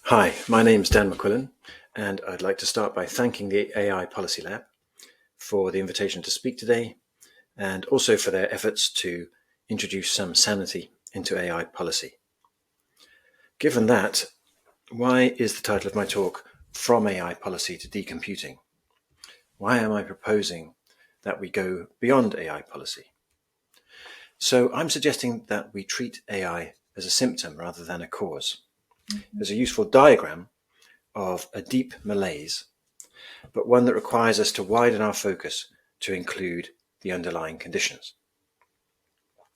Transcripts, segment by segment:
Hi, my name's Dan McQuillan, and I'd like to start by thanking the AI Policy Lab for the invitation to speak today, and also for their efforts to introduce some sanity into AI policy. Given that, why is the title of my talk From AI Policy to Decomputing? Why am I proposing that we go beyond AI policy? So I'm suggesting that we treat AI as a symptom rather than a cause. There's a useful diagram of a deep malaise, but one that requires us to widen our focus to include the underlying conditions.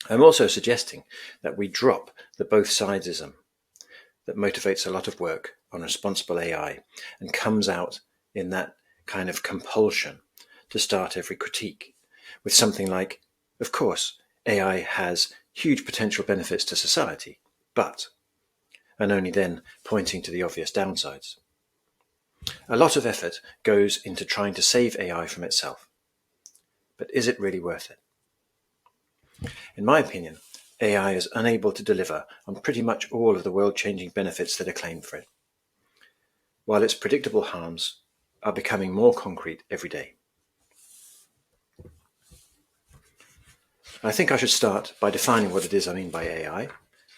I'm also suggesting that we drop the both sidesism that motivates a lot of work on responsible AI and comes out in that kind of compulsion to start every critique with something like, of course, AI has huge potential benefits to society, but, and only then pointing to the obvious downsides. A lot of effort goes into trying to save AI from itself. But is it really worth it? In my opinion, AI is unable to deliver on pretty much all of the world-changing benefits that are claimed for it, while its predictable harms are becoming more concrete every day. I think I should start by defining what it is I mean by AI,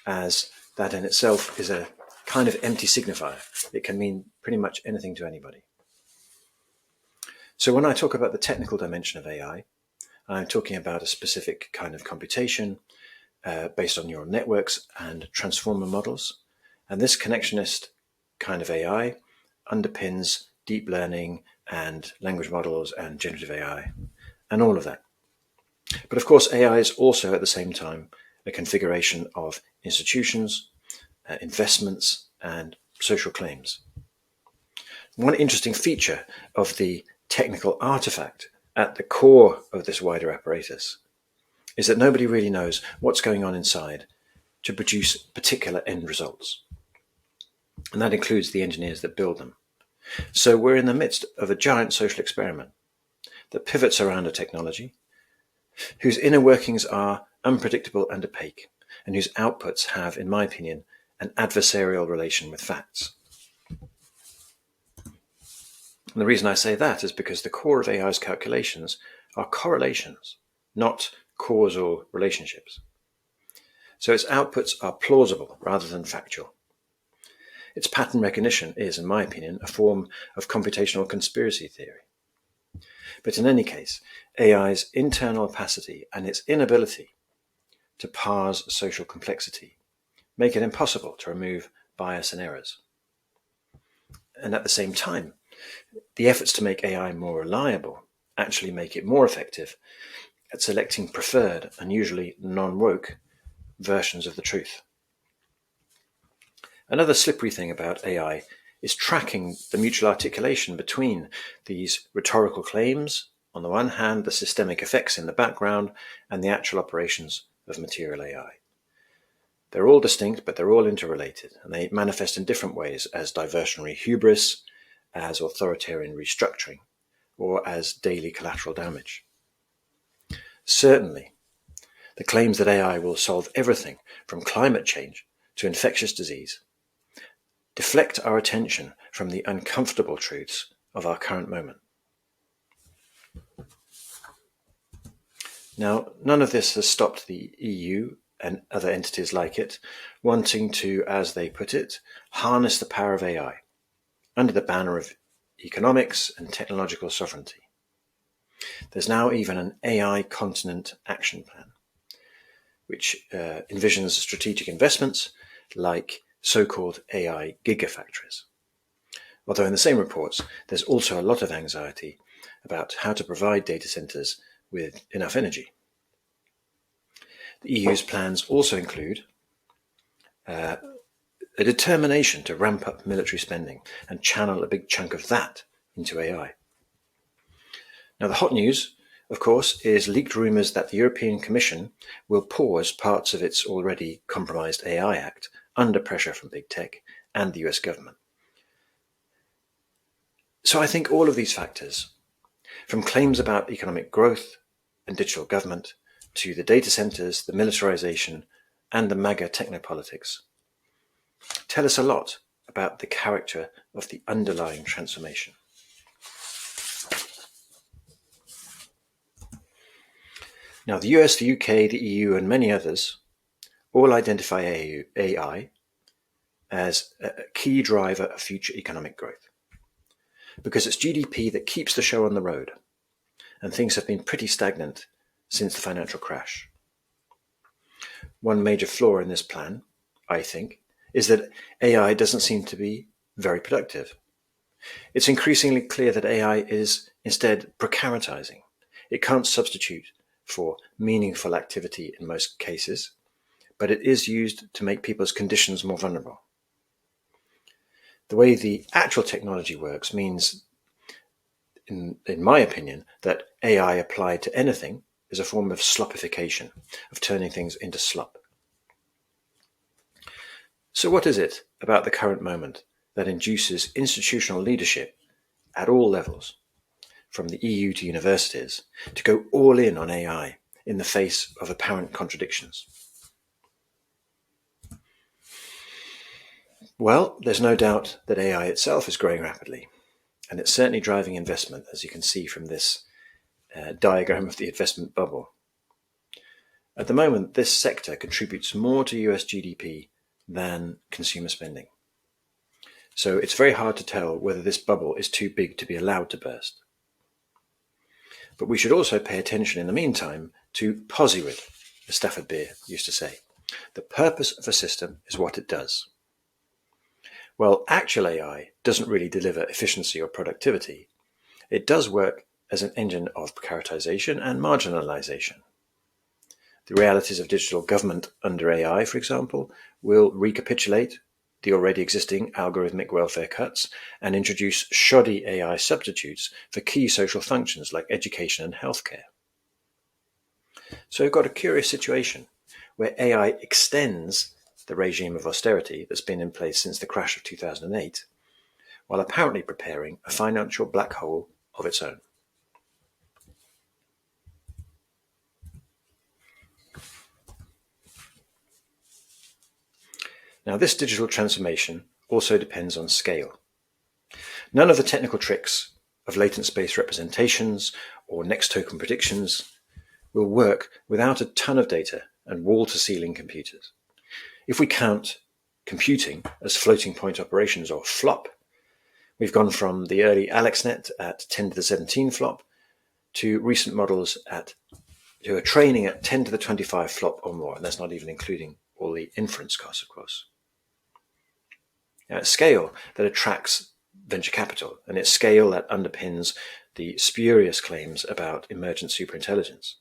as that in itself is a kind of empty signifier. It can mean pretty much anything to anybody. So when I talk about the technical dimension of AI, I'm talking about a specific kind of computation based on neural networks and transformer models. And this connectionist kind of AI underpins deep learning and language models and generative AI and all of that. But of course, AI is also at the same time a configuration of institutions, investments, and social claims. One interesting feature of the technical artifact at the core of this wider apparatus is that nobody really knows what's going on inside to produce particular end results. And that includes the engineers that build them. So we're in the midst of a giant social experiment that pivots around a technology whose inner workings are unpredictable and opaque, and whose outputs have, in my opinion, an adversarial relation with facts. And the reason I say that is because the core of AI's calculations are correlations, not causal relationships. So its outputs are plausible rather than factual. Its pattern recognition is, in my opinion, a form of computational conspiracy theory. But in any case, AI's internal opacity and its inability to parse social complexity make it impossible to remove bias and errors. And at the same time, the efforts to make AI more reliable actually make it more effective at selecting preferred and usually non-woke versions of the truth. Another slippery thing about AI is tracking the mutual articulation between these rhetorical claims, on the one hand, the systemic effects in the background, and the actual operations of material AI. They're all distinct, but they're all interrelated, and they manifest in different ways as diversionary hubris, as authoritarian restructuring, or as daily collateral damage. Certainly, the claims that AI will solve everything from climate change to infectious disease deflect our attention from the uncomfortable truths of our current moment. Now, none of this has stopped the EU and other entities like it wanting to, as they put it, harness the power of AI under the banner of economics and technological sovereignty. There's now even an AI continent action plan, which envisions strategic investments like so-called AI gigafactories. Although in the same reports, there's also a lot of anxiety about how to provide data centers with enough energy. The EU's plans also include a determination to ramp up military spending and channel a big chunk of that into AI. Now, the hot news, of course, is leaked rumours that the European Commission will pause parts of its already compromised AI Act under pressure from big tech and the US government. So I think all of these factors, from claims about economic growth and digital government to the data centers, the militarization, and the MAGA technopolitics, tell us a lot about the character of the underlying transformation. Now, the US, the UK, the EU, and many others all identify AI as a key driver of future economic growth, because it's GDP that keeps the show on the road, and things have been pretty stagnant since the financial crash. One major flaw in this plan, I think, is that AI doesn't seem to be very productive. It's increasingly clear that AI is instead precaritizing. It can't substitute for meaningful activity in most cases, but it is used to make people's conditions more vulnerable. The way the actual technology works means, in my opinion, that AI applied to anything is a form of slopification, of turning things into slop. So what is it about the current moment that induces institutional leadership at all levels, from the EU to universities, to go all in on AI in the face of apparent contradictions? Well, there's no doubt that AI itself is growing rapidly, and it's certainly driving investment, as you can see from this diagram of the investment bubble. At the moment, this sector contributes more to US GDP than consumer spending. So it's very hard to tell whether this bubble is too big to be allowed to burst. But we should also pay attention in the meantime to posirid, as Stafford Beer used to say. The purpose of a system is what it does. Well, actual AI doesn't really deliver efficiency or productivity. It does work as an engine of precaritization and marginalization. The realities of digital government under AI, for example, will recapitulate the already existing algorithmic welfare cuts and introduce shoddy AI substitutes for key social functions like education and healthcare. So we've got a curious situation where AI extends the regime of austerity that's been in place since the crash of 2008, while apparently preparing a financial black hole of its own. Now, this digital transformation also depends on scale. None of the technical tricks of latent space representations or next token predictions will work without a ton of data and wall-to-ceiling computers. If we count computing as floating point operations, or FLOP, we've gone from the early AlexNet at 10 to the 17 FLOP to recent models who are training at 10 to the 25 FLOP or more, and that's not even including all the inference costs, of course. Now, it's scale that attracts venture capital, and it's scale that underpins the spurious claims about emergent superintelligence.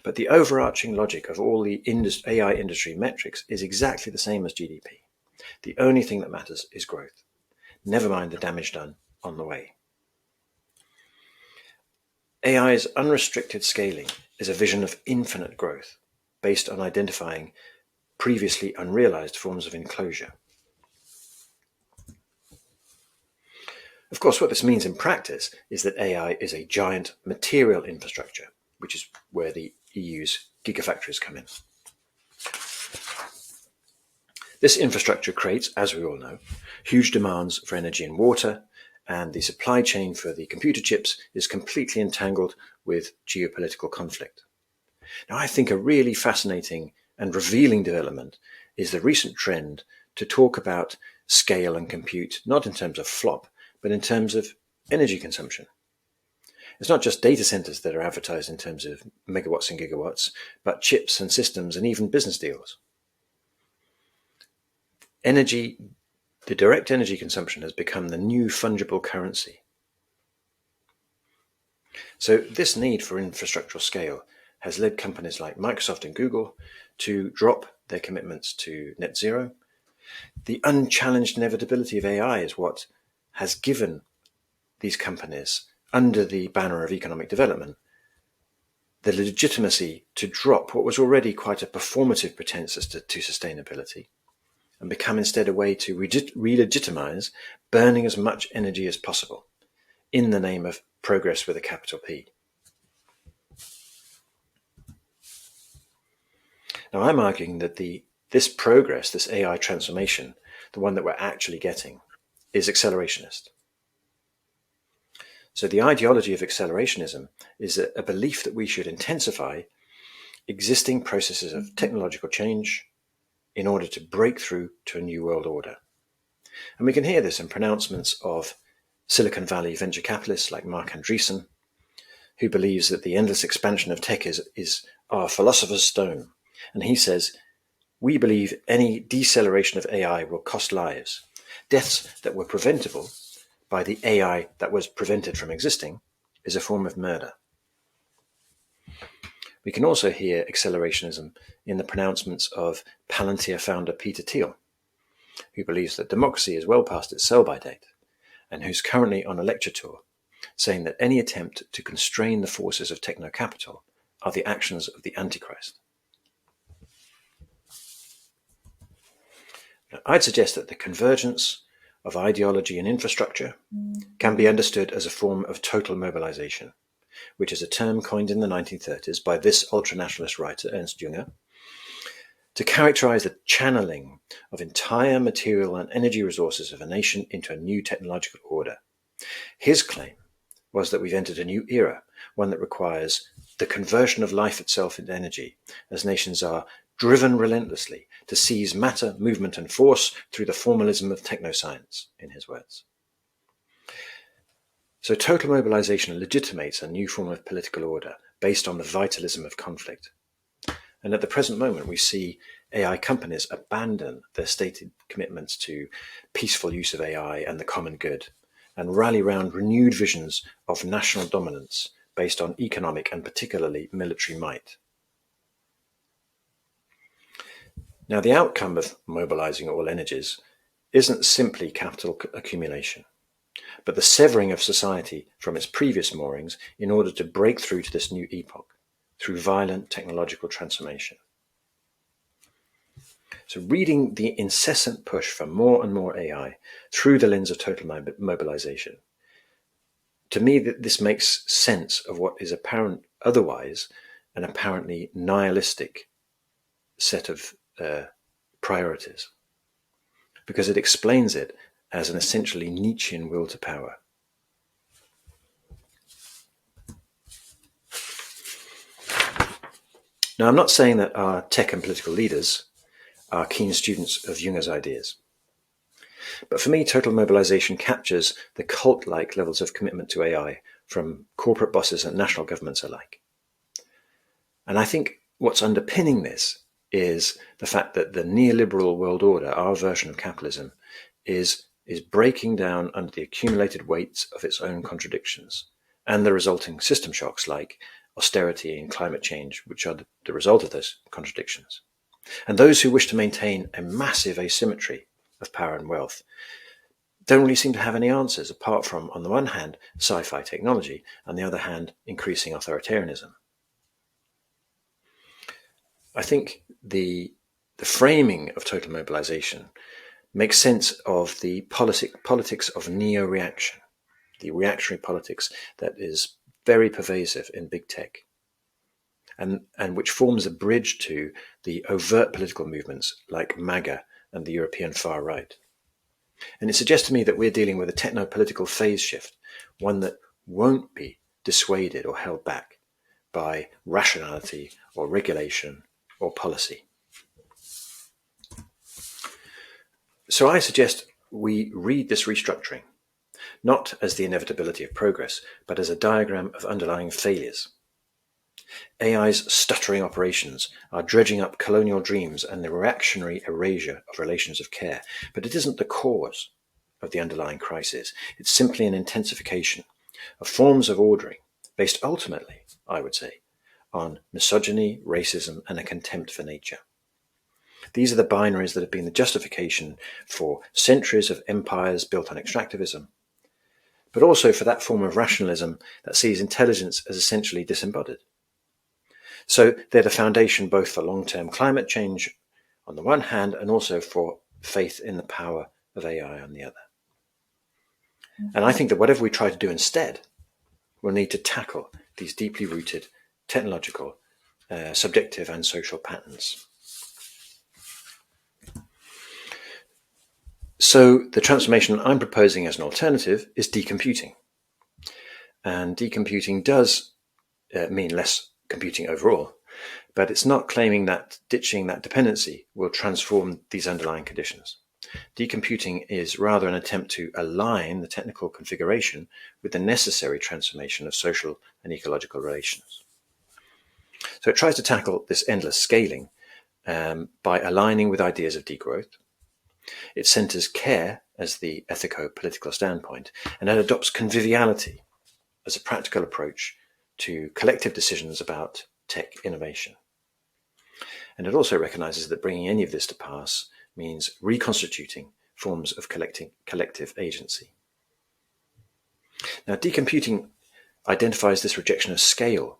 But the overarching logic of all the AI industry metrics is exactly the same as GDP. The only thing that matters is growth. Never mind the damage done on the way. AI's unrestricted scaling is a vision of infinite growth based on identifying previously unrealized forms of enclosure. Of course, what this means in practice is that AI is a giant material infrastructure, which is where the EU's gigafactories come in. This infrastructure creates, as we all know, huge demands for energy and water, and the supply chain for the computer chips is completely entangled with geopolitical conflict. Now, I think a really fascinating and revealing development is the recent trend to talk about scale and compute, not in terms of FLOP, but in terms of energy consumption. It's not just data centers that are advertised in terms of megawatts and gigawatts, but chips and systems and even business deals. The direct energy consumption has become the new fungible currency. So this need for infrastructural scale has led companies like Microsoft and Google to drop their commitments to net zero. The unchallenged inevitability of AI is what has given these companies, under the banner of economic development, the legitimacy to drop what was already quite a performative pretense to sustainability and become instead a way to re-legitimize burning as much energy as possible in the name of progress with a capital P. Now, I'm arguing that this progress, this AI transformation, the one that we're actually getting, is accelerationist. So the ideology of accelerationism is a belief that we should intensify existing processes of technological change in order to break through to a new world order. And we can hear this in pronouncements of Silicon Valley venture capitalists like Mark Andreessen, who believes that the endless expansion of tech is our philosopher's stone. And he says, we believe any deceleration of AI will cost lives. Deaths that were preventable by the AI that was prevented from existing is a form of murder. We can also hear accelerationism in the pronouncements of Palantir founder Peter Thiel, who believes that democracy is well past its sell-by date, and who's currently on a lecture tour, saying that any attempt to constrain the forces of techno-capital are the actions of the Antichrist. Now, I'd suggest that the convergence of ideology and infrastructure can be understood as a form of total mobilization, which is a term coined in the 1930s by this ultranationalist writer, Ernst Jünger, to characterize the channeling of entire material and energy resources of a nation into a new technological order. His claim was that we've entered a new era, one that requires the conversion of life itself into energy, as nations are driven relentlessly to seize matter, movement, and force through the formalism of technoscience, in his words. So total mobilization legitimates a new form of political order based on the vitalism of conflict. And at the present moment, we see AI companies abandon their stated commitments to peaceful use of AI and the common good, and rally round renewed visions of national dominance based on economic and particularly military might. Now, the outcome of mobilizing all energies isn't simply capital accumulation, but the severing of society from its previous moorings in order to break through to this new epoch through violent technological transformation. So reading the incessant push for more and more AI through the lens of total mobilization, to me, this makes sense of what is apparent otherwise an apparently nihilistic set of priorities, because it explains it as an essentially Nietzschean will to power. Now, I'm not saying that our tech and political leaders are keen students of Junger's ideas, but for me, total mobilization captures the cult-like levels of commitment to AI from corporate bosses and national governments alike. And I think what's underpinning this is the fact that the neoliberal world order, our version of capitalism, is breaking down under the accumulated weights of its own contradictions and the resulting system shocks like austerity and climate change, which are the result of those contradictions. And those who wish to maintain a massive asymmetry of power and wealth don't really seem to have any answers apart from, on the one hand, sci-fi technology, and on the other hand, increasing authoritarianism. I think the framing of total mobilization makes sense of the politics of neo-reaction, the reactionary politics that is very pervasive in big tech, and which forms a bridge to the overt political movements like MAGA and the European far right. And it suggests to me that we're dealing with a techno-political phase shift, one that won't be dissuaded or held back by rationality or regulation or policy. So I suggest we read this restructuring not as the inevitability of progress, but as a diagram of underlying failures. AI's stuttering operations are dredging up colonial dreams and the reactionary erasure of relations of care, but it isn't the cause of the underlying crisis. It's simply an intensification of forms of ordering based ultimately, I would say, on misogyny, racism, and a contempt for nature. These are the binaries that have been the justification for centuries of empires built on extractivism, but also for that form of rationalism that sees intelligence as essentially disembodied. So they're the foundation both for long-term climate change on the one hand and also for faith in the power of AI on the other. And I think that whatever we try to do instead will need to tackle these deeply rooted technological, subjective and social patterns. So the transformation I'm proposing as an alternative is decomputing. And decomputing does mean less computing overall, but it's not claiming that ditching that dependency will transform these underlying conditions. Decomputing is rather an attempt to align the technical configuration with the necessary transformation of social and ecological relations. So it tries to tackle this endless scaling by aligning with ideas of degrowth. It centers care as the ethico-political standpoint, and it adopts conviviality as a practical approach to collective decisions about tech innovation. And it also recognizes that bringing any of this to pass means reconstituting forms of collective agency. Now, decomputing identifies this rejection of scale,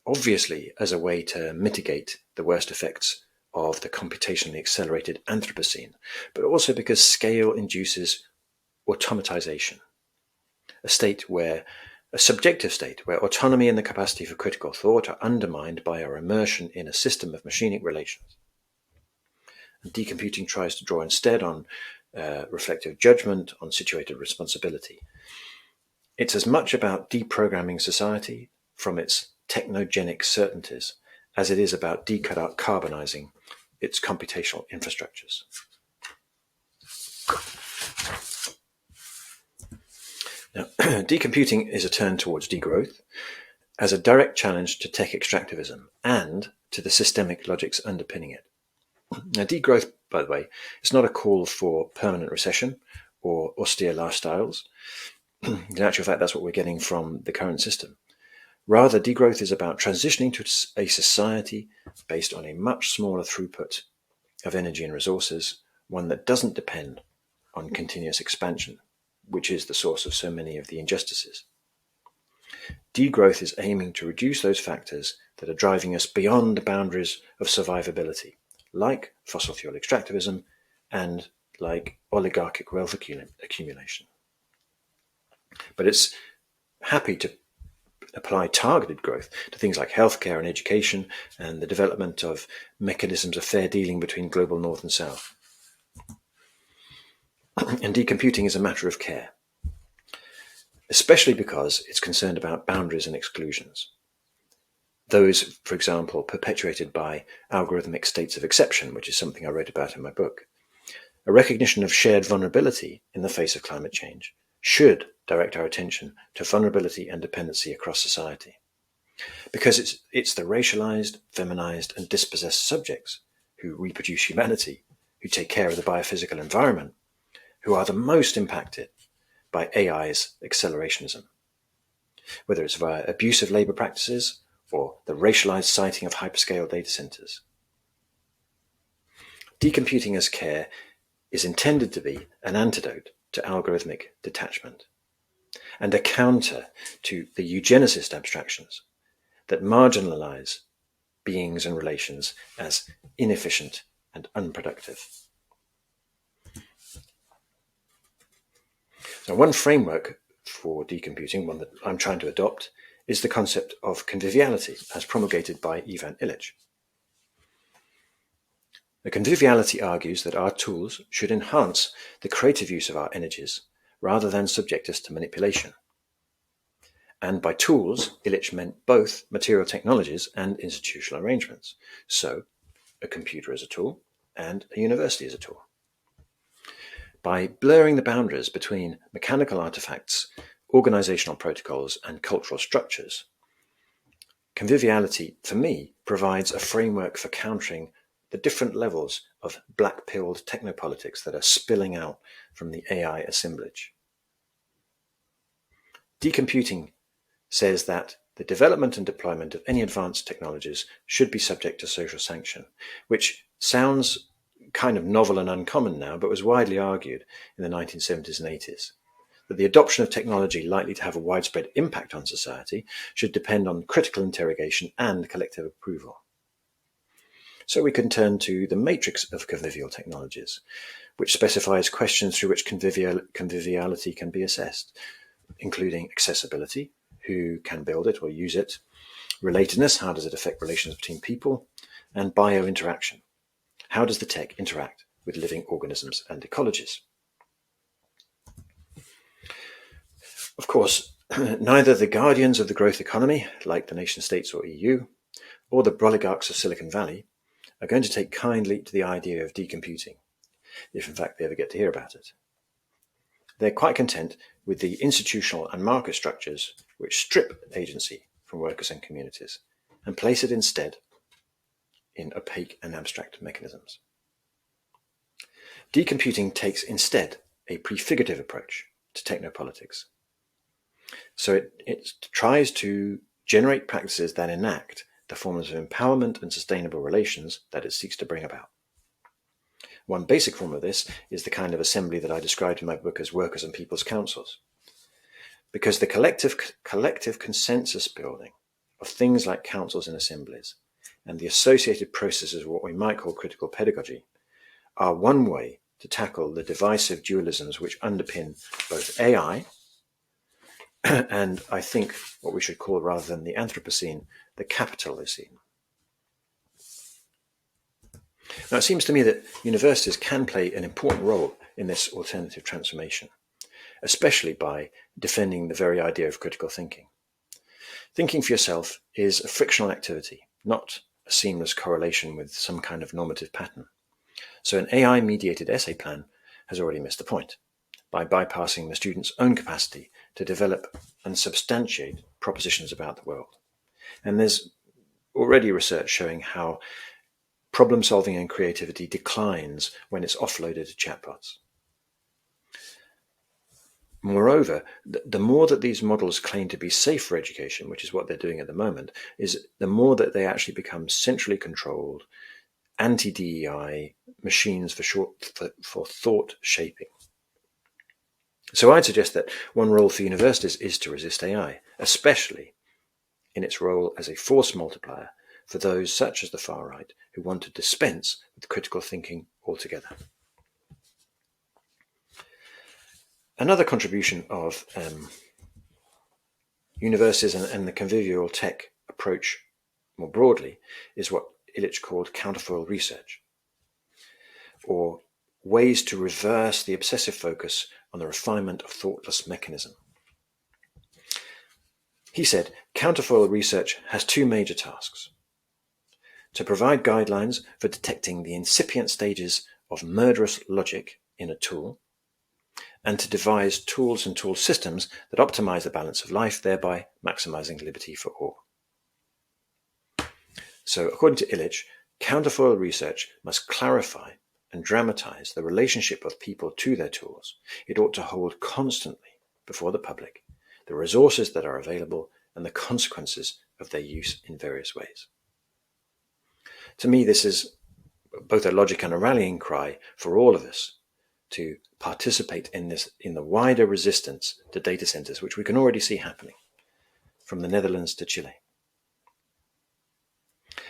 obviously as a way to mitigate the worst effects of the computationally accelerated Anthropocene, but also because scale induces automatization, a subjective state where autonomy and the capacity for critical thought are undermined by our immersion in a system of machinic relations. And decomputing tries to draw instead on reflective judgment, on situated responsibility. It's as much about deprogramming society from its technogenic certainties as it is about decarbonizing its computational infrastructures. Now, decomputing is a turn towards degrowth as a direct challenge to tech extractivism and to the systemic logics underpinning it. Now, degrowth, by the way, is not a call for permanent recession or austere lifestyles. In actual fact, that's what we're getting from the current system. Rather, degrowth is about transitioning to a society based on a much smaller throughput of energy and resources, one that doesn't depend on continuous expansion, which is the source of so many of the injustices. Degrowth is aiming to reduce those factors that are driving us beyond the boundaries of survivability, like fossil fuel extractivism and like oligarchic wealth accumulation. But it's happy to apply targeted growth to things like healthcare and education and the development of mechanisms of fair dealing between global north and south. And decomputing is a matter of care, especially because it's concerned about boundaries and exclusions. Those, for example, perpetuated by algorithmic states of exception, which is something I wrote about in my book. A recognition of shared vulnerability in the face of climate change should direct our attention to vulnerability and dependency across society. Because it's the racialized, feminized, and dispossessed subjects who reproduce humanity, who take care of the biophysical environment, who are the most impacted by AI's accelerationism, whether it's via abusive labor practices or the racialized siting of hyperscale data centers. Decomputing as care is intended to be an antidote to algorithmic detachment and a counter to the eugenicist abstractions that marginalize beings and relations as inefficient and unproductive. Now, one framework for decomputing, one that I'm trying to adopt, is the concept of conviviality as promulgated by Ivan Illich. The conviviality argues that our tools should enhance the creative use of our energies rather than subject us to manipulation. And by tools, Illich meant both material technologies and institutional arrangements. So, a computer as a tool and a university as a tool. By blurring the boundaries between mechanical artifacts, organizational protocols, and cultural structures, conviviality, for me, provides a framework for countering the different levels of black-pilled technopolitics that are spilling out from the AI assemblage. Decomputing says that the development and deployment of any advanced technologies should be subject to social sanction, which sounds kind of novel and uncommon now, but was widely argued in the 1970s and 80s, that the adoption of technology likely to have a widespread impact on society should depend on critical interrogation and collective approval. So we can turn to the matrix of convivial technologies, which specifies questions through which conviviality can be assessed, including accessibility, who can build it or use it, relatedness, how does it affect relations between people, and biointeraction, how does the tech interact with living organisms and ecologies. Of course, neither the guardians of the growth economy, like the nation states or EU, or the oligarchs of Silicon Valley are going to take kindly to the idea of decomputing, if in fact they ever get to hear about it. They're quite content with the institutional and market structures which strip agency from workers and communities and place it instead in opaque and abstract mechanisms. Decomputing takes instead a prefigurative approach to technopolitics. So it tries to generate practices that enact the forms of empowerment and sustainable relations that it seeks to bring about. One basic form of this is the kind of assembly that I described in my book as workers and people's councils. Because the collective consensus building of things like councils and assemblies and the associated processes of what we might call critical pedagogy are one way to tackle the divisive dualisms which underpin both AI and I think what we should call, rather than the Anthropocene, the Capitalocene. Now, it seems to me that universities can play an important role in this alternative transformation, especially by defending the very idea of critical thinking. Thinking for yourself is a frictional activity, not a seamless correlation with some kind of normative pattern. So an AI-mediated essay plan has already missed the point by bypassing the student's own capacity to develop and substantiate propositions about the world. And there's already research showing how problem solving and creativity declines when it's offloaded to chatbots. Moreover, the more that these models claim to be safe for education, which is what they're doing at the moment, is the more that they actually become centrally controlled, anti-DEI machines for thought shaping. So I'd suggest that one role for universities is to resist AI, especially in its role as a force multiplier for those such as the far right who want to dispense with critical thinking altogether. Another contribution of universities and the convivial tech approach more broadly is what Illich called counterfoil research, or ways to reverse the obsessive focus on the refinement of thoughtless mechanism. He said counterfoil research has two major tasks: to provide guidelines for detecting the incipient stages of murderous logic in a tool, and to devise tools and tool systems that optimize the balance of life, thereby maximizing liberty for all. So, according to Illich, counterfoil research must clarify and dramatize the relationship of people to their tools. It ought to hold constantly before the public the resources that are available and the consequences of their use in various ways. To me, this is both a logic and a rallying cry for all of us to participate in the wider resistance to data centers, which we can already see happening from the Netherlands to Chile.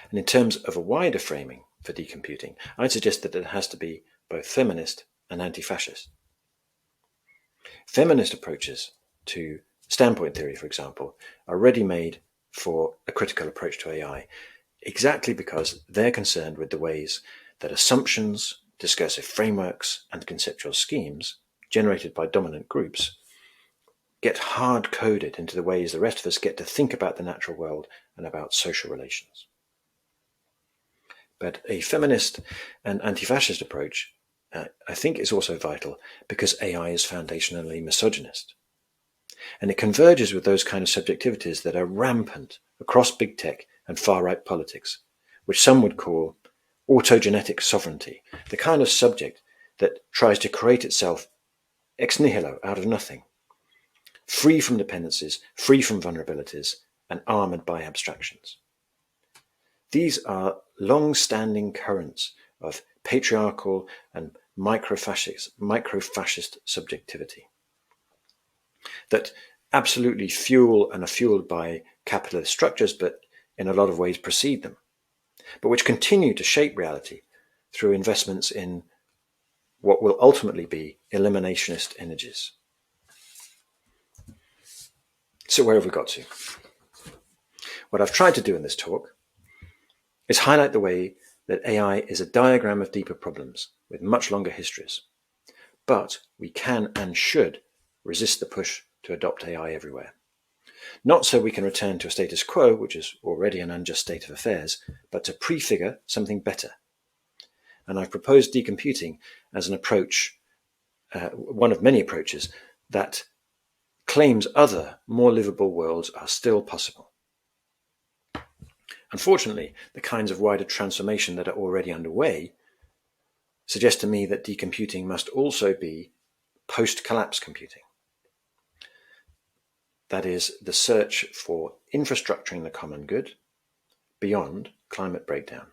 And in terms of a wider framing for decomputing, I'd suggest that it has to be both feminist and anti-fascist. Feminist approaches to standpoint theory, for example, are ready-made for a critical approach to AI, exactly because they're concerned with the ways that assumptions, discursive frameworks, and conceptual schemes generated by dominant groups get hard-coded into the ways the rest of us get to think about the natural world and about social relations. But a feminist and anti-fascist approach, I think, is also vital because AI is foundationally misogynist. And it converges with those kind of subjectivities that are rampant across big tech and far-right politics, which some would call autogenetic sovereignty, the kind of subject that tries to create itself ex nihilo, out of nothing, free from dependencies, free from vulnerabilities, and armored by abstractions. These are long-standing currents of patriarchal and micro-fascist subjectivity that absolutely fuel and are fueled by capitalist structures, but in a lot of ways precede them, but which continue to shape reality through investments in what will ultimately be eliminationist energies. So where have we got to? What I've tried to do in this talk is highlight the way that AI is a diagram of deeper problems with much longer histories. But we can and should resist the push to adopt AI everywhere. Not so we can return to a status quo, which is already an unjust state of affairs, but to prefigure something better. And I've proposed decomputing as an approach, one of many approaches, that claims other, more livable worlds are still possible. Unfortunately, the kinds of wider transformation that are already underway suggest to me that decomputing must also be post-collapse computing. That is, the search for infrastructuring the common good beyond climate breakdown,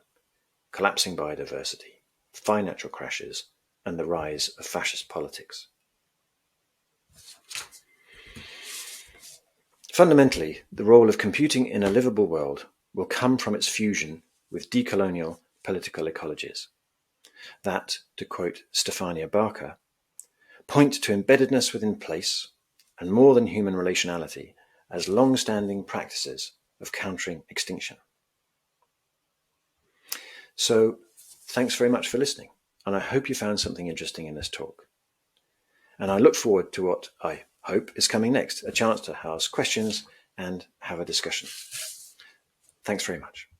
collapsing biodiversity, financial crashes, and the rise of fascist politics. Fundamentally, the role of computing in a livable world will come from its fusion with decolonial political ecologies that, to quote Stefania Barker, point to embeddedness within place and more than human relationality as long-standing practices of countering extinction. So, thanks very much for listening, and I hope you found something interesting in this talk. And I look forward to what I hope is coming next, a chance to ask questions and have a discussion. Thanks very much.